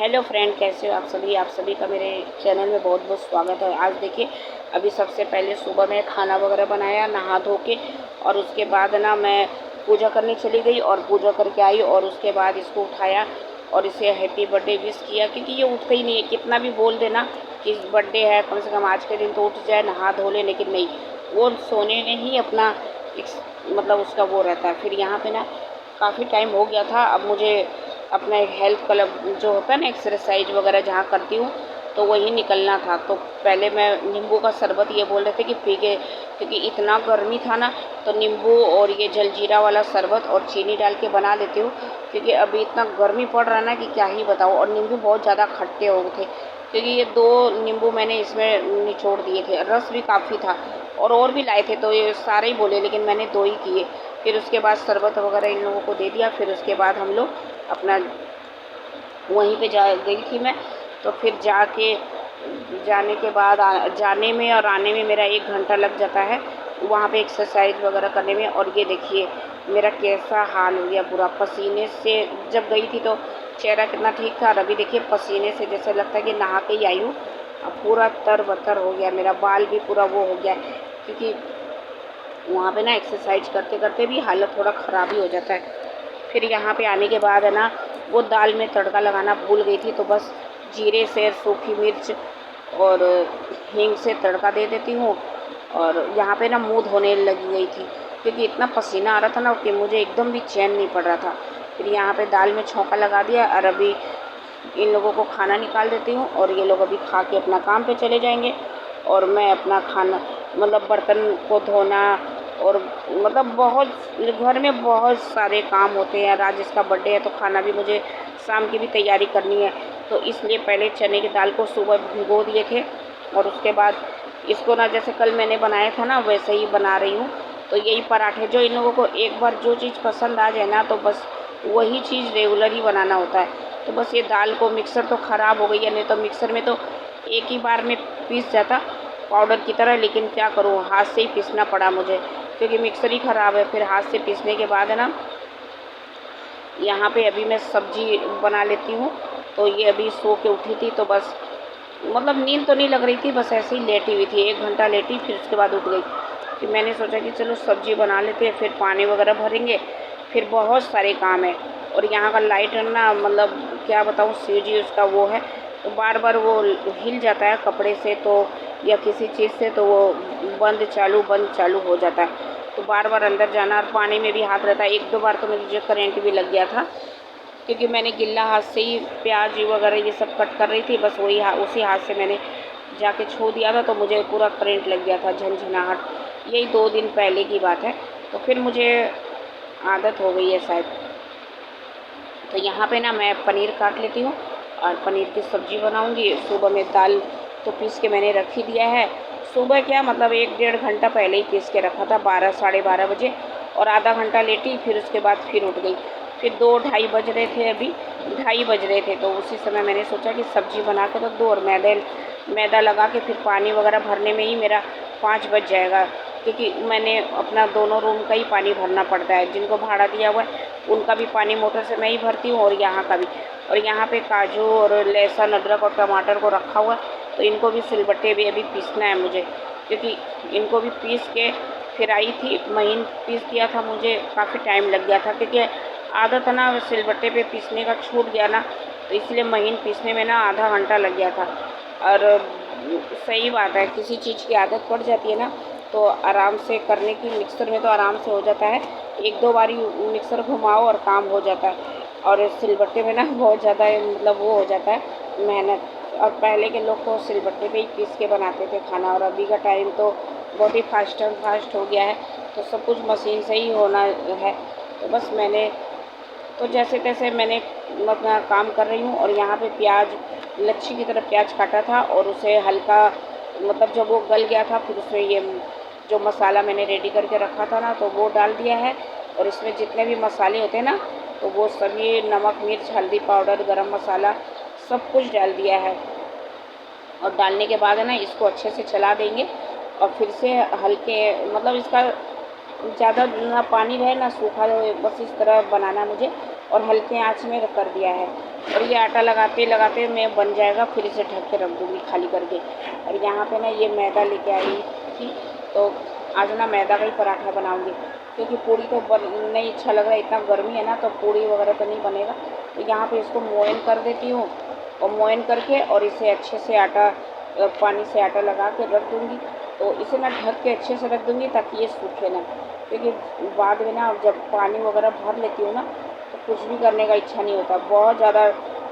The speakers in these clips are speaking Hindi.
हेलो फ्रेंड, कैसे हो आप सभी का मेरे चैनल में बहुत बहुत स्वागत है। आज देखिए, अभी सबसे पहले सुबह में खाना वगैरह बनाया नहा धो के, और उसके बाद ना मैं पूजा करने चली गई और पूजा करके आई। और उसके बाद इसको उठाया और इसे हैप्पी बर्थडे विश किया, क्योंकि ये उठता ही नहीं है। कितना भी बोल देना कि बर्थडे है, कम से कम आज के दिन तो उठ जाए, नहा धो ले, लेकिन नहीं, वो सोने में ही अपना मतलब उसका वो रहता है। फिर यहाँ पे ना काफ़ी टाइम हो गया था। अब मुझे अपना एक हेल्थ क्लब जो होता है ना, एक्सरसाइज वगैरह जहाँ करती हूँ, तो वहीं निकलना था। तो पहले मैं नींबू का शरबत ये बोल रहे थे कि पी के, क्योंकि इतना गर्मी था ना, तो नींबू और ये जलजीरा वाला शरबत और चीनी डाल के बना लेती हूँ। क्योंकि अभी इतना गर्मी पड़ रहा है ना कि क्या ही बताऊँ। और नींबू बहुत ज़्यादा खट्टे हो गए थे, क्योंकि ये 2 नींबू मैंने इसमें निचोड़ दिए थे। रस भी काफ़ी था, और भी लाए थे, तो ये सारे ही बोले, लेकिन मैंने 2 ही किए। फिर उसके बाद शरबत वगैरह इन लोगों को दे दिया। फिर उसके बाद हम लोग अपना वहीं पे जा गई थी मैं। तो फिर जाने के बाद जाने में और आने में मेरा 1 घंटा लग जाता है, वहाँ पे एक्सरसाइज वगैरह करने में। और ये देखिए मेरा कैसा हाल हो गया पूरा पसीने से। जब गई थी तो चेहरा कितना ठीक था, और अभी देखिए पसीने से जैसे लगता है कि नहा के ही आई हूँ। अब पूरा तर-बतर हो गया, मेरा बाल भी पूरा वो हो गया है, क्योंकि वहाँ पे ना एक्सरसाइज करते करते भी हालत थोड़ा ख़राब ही हो जाता है। फिर यहाँ पे आने के बाद है ना, वो दाल में तड़का लगाना भूल गई थी, तो बस जीरे से सूखी मिर्च और हींग से तड़का दे देती हूँ। और यहाँ पे ना मुँह धोने लगी गई थी, क्योंकि इतना पसीना आ रहा था ना कि मुझे एकदम भी चैन नहीं पड़ रहा था। फिर यहाँ पे दाल में छौंका लगा दिया, और अभी इन लोगों को खाना निकाल देती हूँ, और ये लोग अभी खा के अपना काम पे चले जाएंगे। और मैं अपना खाना मतलब बर्तन को धोना, और मतलब बहुत घर में बहुत सारे काम होते हैं। आज इसका बर्थडे है तो खाना भी मुझे शाम की भी तैयारी करनी है। तो इसलिए पहले चने की दाल को सुबह भिगो दिए थे, और उसके बाद इसको ना जैसे कल मैंने बनाया था ना, वैसे ही बना रही हूँ। तो यही पराठे, जो इन लोगों को एक बार जो चीज़ पसंद आ जाए ना, तो बस वही चीज़ रेगुलर ही बनाना होता है। तो बस ये दाल को, मिक्सर तो ख़राब हो गई है, नहीं तो मिक्सर में तो एक ही बार में पीस जाता पाउडर की तरह। लेकिन क्या करूँ, हाथ से ही पीसना पड़ा मुझे, क्योंकि मिक्सर ही ख़राब है। फिर हाथ से पीसने के बाद है ना, यहाँ पे अभी मैं सब्ज़ी बना लेती हूँ। तो ये अभी सो के उठी थी, तो बस मतलब नींद तो नहीं लग रही थी, बस ऐसे ही लेटी हुई थी। 1 घंटा लेटी, फिर उसके बाद उठ गई। फिर मैंने सोचा कि चलो सब्ज़ी बना लेते हैं, फिर पानी वगैरह भरेंगे। फिर बहुत सारे काम है। और यहाँ का लाइट ना, मतलब क्या बताऊँ, स्विच उसका वो है, तो बार बार वो हिल जाता है कपड़े से तो, या किसी चीज़ से, तो वो बंद चालू हो जाता है। तो बार बार अंदर जाना, और पानी में भी हाथ रहता है। 1-2 बार तो मुझे करंट भी लग गया था, क्योंकि मैंने गिल्ला हाथ से ही प्याज वगैरह ये सब कट कर रही थी। बस वही उसी हाथ से मैंने जाके छू दिया था, तो मुझे पूरा करंट लग गया था, झनझनाहट। यही 2 दिन पहले की बात है। तो फिर मुझे आदत हो गई है शायद। तो यहाँ पे ना मैं पनीर काट लेती हूँ, और पनीर की सब्ज़ी बनाऊँगी। सुबह में दाल तो पीस के मैंने रख ही दिया है। सुबह क्या मतलब 1-1.5 घंटा पहले ही पीस के रखा था, 12 साढ़े 12 बजे। और आधा घंटा लेटी, फिर उसके बाद फिर उठ गई। फिर 2 ढाई बज रहे थे, अभी 2:30 बज रहे थे। तो उसी समय मैंने सोचा कि सब्ज़ी बना के रख दूँ, और मैदा लगा के फिर पानी वगैरह भरने में ही मेरा 5 बज जाएगा। क्योंकि मैंने अपना दोनों रूम का ही पानी भरना पड़ता है, जिनको भाड़ा दिया हुआ है उनका भी पानी मोटर से मैं ही भरती हूँ, और यहाँ का भी। और यहाँ पे काजू और लहसुन, अदरक और टमाटर को रखा हुआ है, तो इनको भी सिलबट्टे भी अभी पीसना है मुझे, क्योंकि इनको भी पीस के फिर आई थी। महीन पीस दिया था, मुझे काफ़ी टाइम लग गया था, क्योंकि आदत है ना सिलबट्टे पे पीसने का, छूट गया ना, तो इसलिए महीन पीसने में ना आधा घंटा लग गया था। और सही बात है, किसी चीज़ की आदत पड़ जाती है ना, तो आराम से करने की। मिक्सर में तो आराम से हो जाता है, 1-2 बारी मिक्सर घुमाओ और काम हो जाता है। और सिलबट्टे में ना बहुत ज़्यादा मतलब वो हो जाता है मेहनत। और पहले के लोग तो सिलबट्टे पे ही पीस के बनाते थे खाना, और अभी का टाइम तो बहुत ही फास्ट हो गया है, तो सब कुछ मशीन से ही होना है। तो बस मैंने तो जैसे तैसे मैंने अपना काम कर रही हूँ। और यहाँ पे प्याज, लच्छी की तरह प्याज काटा था, और उसे हल्का मतलब जब वो गल गया था, फिर उसमें ये जो मसाला मैंने रेडी करके रखा था ना, तो वो डाल दिया है। और इसमें जितने भी मसाले होते हैं ना, तो वो सभी नमक, मिर्च, हल्दी पाउडर, गरम मसाला सब कुछ डाल दिया है। और डालने के बाद है ना, इसको अच्छे से चला देंगे, और फिर से हल्के मतलब इसका ज़्यादा ना पानी रहे ना सूखा रहे, बस इस तरह बनाना मुझे, और हल्के आंच में कर दिया है। और ये आटा लगाते लगाते मैं बन जाएगा, फिर इसे ढक के रख दूँगी खाली करके। और यहाँ पे ना ये मैदा लेके आई थी, तो आज ना मैदा का ही पराठा बनाऊँगी, क्योंकि पूड़ी तो नहीं अच्छा लग रहा है, इतना गर्मी है ना, तो पूड़ी वगैरह तो नहीं बनेगा। तो यहाँ पे इसको मोयन कर देती हूँ, और मोयन करके और इसे अच्छे से आटा पानी से आटा लगा के रख दूँगी। तो इसे ना ढक के अच्छे से रख दूँगी ताकि ये सूखे ना, क्योंकि बाद में ना जब पानी वगैरह भर लेती हूँ ना, तो कुछ भी करने का इच्छा नहीं होता। बहुत ज़्यादा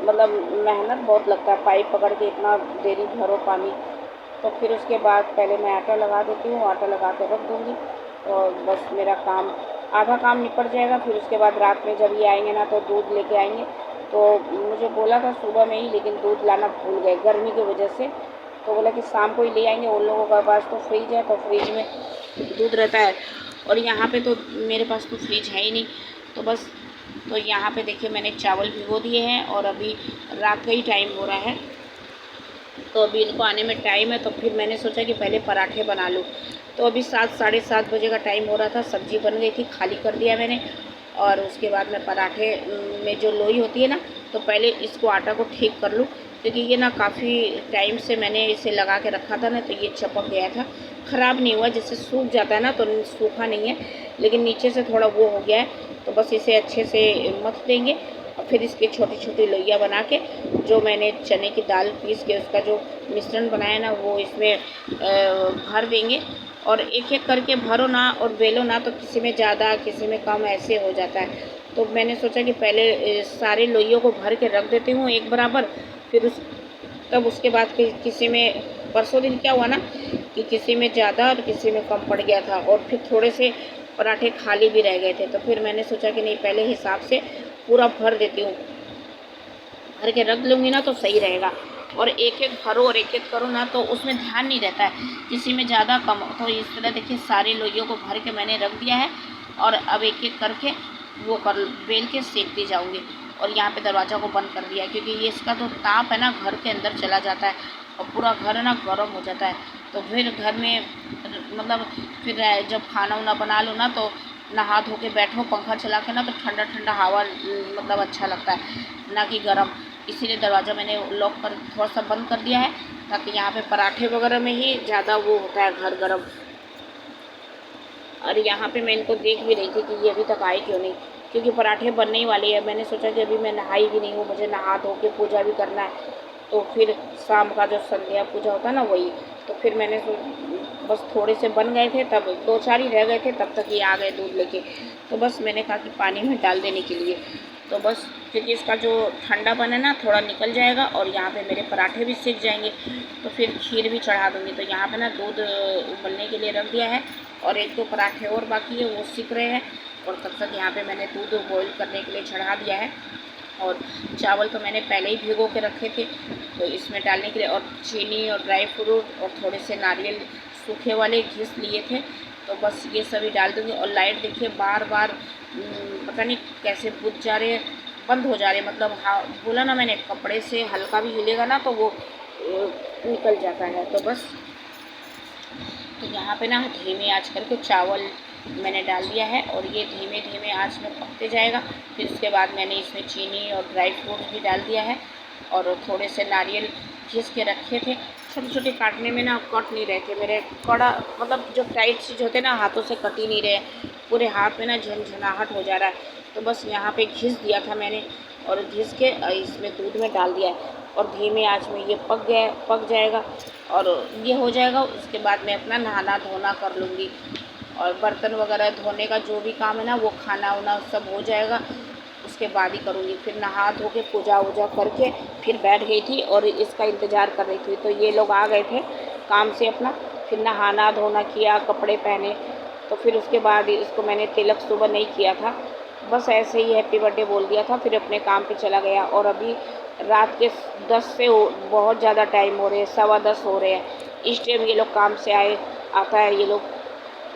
मतलब मेहनत बहुत लगता है, पाइप पकड़ के इतना देरी भरो पानी। तो फिर उसके बाद पहले मैं आटा लगा देती हूँ, आटा लगा के रख दूँगी, और बस मेरा काम आधा काम निपट जाएगा। फिर उसके बाद रात में जब ये आएंगे ना, तो दूध लेके आएंगे। तो मुझे बोला था सुबह में ही, लेकिन दूध लाना भूल गए गर्मी की वजह से। तो बोला कि शाम को ही ले आएंगे, उन लोगों के पास तो फ्रिज है, तो फ्रिज में दूध रहता है, और यहाँ पे तो मेरे पास तो फ्रिज है ही नहीं। तो बस, तो यहाँ पे देखिए मैंने चावल भिगो दिए हैं, और अभी रात का ही टाइम हो रहा है, तो अभी इनको आने में टाइम है। तो फिर मैंने सोचा कि पहले पराठे बना लूँ। तो अभी 7 साढ़े 7 बजे का टाइम हो रहा था, सब्ज़ी बन गई थी, खाली कर दिया मैंने। और उसके बाद में पराठे में जो लोई होती है ना, तो पहले इसको आटा को ठीक कर लूँ, क्योंकि ये ना काफ़ी टाइम से मैंने इसे लगा के रखा था ना, तो ये चिपक गया था। ख़राब नहीं हुआ, जैसे सूख जाता है ना, तो सूखा नहीं है, लेकिन नीचे से थोड़ा वो हो गया है। तो बस इसे अच्छे से मथ देंगे, और फिर इसकी छोटी छोटी लोइयाँ बना के, जो मैंने चने की दाल पीस के उसका जो मिश्रण बनाया ना, वो इसमें भर देंगे। और एक एक करके भरो ना और बेलो ना, तो किसी में ज़्यादा किसी में कम ऐसे हो जाता है। तो मैंने सोचा कि पहले सारे लोइयों को भर के रख देती हूँ एक बराबर, फिर तब उसके बाद किसी में, परसों दिन क्या हुआ ना कि किसी में ज़्यादा और किसी में कम पड़ गया था, और फिर थोड़े से पराठे खाली भी रह गए थे। तो फिर मैंने सोचा कि नहीं, पहले हिसाब से पूरा भर देती हूँ, भर के रख लूँगी ना तो सही रहेगा। और एक एक भरो और एक एक करो ना, तो उसमें ध्यान नहीं रहता है किसी में ज़्यादा कम। तो इस तरह देखिए सारे लोइयों को भर के मैंने रख दिया है, और अब एक एक करके वो कर बेल के सेकती जाऊँगी। और यहाँ पे दरवाज़ा को बंद कर दिया, क्योंकि ये इसका जो ताप है ना घर के अंदर चला जाता है, और पूरा घर ना गर्म हो जाता है। तो फिर घर में मतलब फिर जब खाना वाना बना लो ना, तो नहा धो के बैठो पंखा चला के ना, तो ठंडा ठंडा हवा मतलब अच्छा लगता है, ना कि गर्म। इसीलिए दरवाज़ा मैंने लॉक कर थोड़ा सा बंद कर दिया है, ताकि यहाँ पे पराठे वगैरह में ही ज़्यादा वो होता है घर गर्म। और यहाँ पे मैं इनको देख भी रही थी कि ये अभी तक आए क्यों नहीं, क्योंकि पराठे बनने ही वाले हैं। मैंने सोचा कि अभी मैं नहाई भी नहीं हूँ, मुझे नहा धो के पूजा भी करना है, तो फिर शाम का जो संध्या पूजा होता है ना वही। तो फिर मैंने बस थोड़े से बन गए थे, तब 2-4 ही रह गए थे, तब तक ये आ गए दूध लेके। तो बस मैंने कहा कि पानी में डाल देने के लिए, तो बस क्योंकि इसका जो ठंडापन है ना थोड़ा निकल जाएगा, और यहाँ पे मेरे पराठे भी सीख जाएंगे। तो फिर खीर भी चढ़ा दूँगी। तो यहाँ पे ना दूध उबलने के लिए रख दिया है, और 1-2 पराठे और बाकी है, वो सीख रहे हैं। और तब तक यहाँ पे मैंने दूध बॉईल करने के लिए चढ़ा दिया है, और चावल तो मैंने पहले ही भिगो के रखे थे, तो इसमें डालने के लिए, और चीनी और ड्राई फ्रूट और थोड़े से नारियल सूखे वाले घिस लिए थे, तो बस ये सभी डाल दूँगी। और लाइट देखिए बार बार पता नहीं कैसे बुझ जा रहे हैं, बंद हो जा रहे हैं, मतलब हाँ बोला ना मैंने, कपड़े से हल्का भी हिलेगा ना तो वो निकल जाता है। तो बस, तो यहाँ पे ना धीमे आंच करके चावल मैंने डाल दिया है, और ये धीमे धीमे आंच में पकते जाएगा। फिर उसके बाद मैंने इसमें चीनी और ड्राई फ्रूट भी डाल दिया है, और थोड़े से नारियल घिस के रखे थे। छोटे छोटे काटने में ना कट नहीं रहे थे मेरे, कड़ा मतलब जो टाइट चीज़ होते ना हाथों से कट ही नहीं रहे, पूरे हाथ में ना झनझनाहट हो जा रहा है। तो बस यहाँ पे घिस दिया था मैंने, और घिस के इसमें दूध में डाल दिया है, और धीमे आंच में ये पक जाएगा, और ये हो जाएगा। उसके बाद मैं अपना नहाना धोना कर लूँगी, और बर्तन वगैरह धोने का जो भी काम है ना, वो खाना वाना सब हो जाएगा, उसके बाद ही करूँगी। फिर नहा धो के पूजा वूजा करके फिर बैठ गई थी, और इसका इंतज़ार कर रही थी। तो ये लोग आ गए थे काम से अपना, फिर नहाना धोना किया, कपड़े पहने। तो फिर उसके बाद इसको मैंने तिलक सुबह नहीं किया था, बस ऐसे ही हैप्पी बर्थडे बोल दिया था, फिर अपने काम पे चला गया। और अभी रात के 10 से बहुत ज़्यादा टाइम हो रहे हैं, 10:15 हो रहे हैं। इस टाइम ये लोग काम से आता है ये लोग।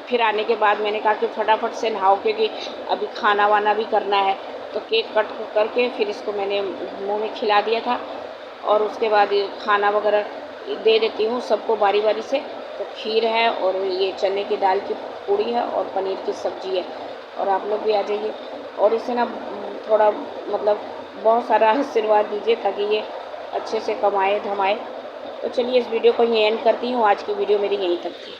फिर आने के बाद मैंने कहा कि फटाफट से नहाओ, क्योंकि अभी खाना वाना भी करना है। तो केक कट करके फिर इसको मैंने मुंह में खिला दिया था, और उसके बाद खाना वगैरह दे देती हूँ सबको बारी बारी से। तो खीर है, और ये चने की दाल की पूड़ी है और पनीर की सब्ज़ी है। और आप लोग भी आ जाइए और इसे ना थोड़ा मतलब बहुत सारा आशीर्वाद दीजिए ताकि ये अच्छे से कमाए धमाए। तो चलिए इस वीडियो को यहीं एंड करती हूँ। आज की वीडियो मेरी यहीं तक थी।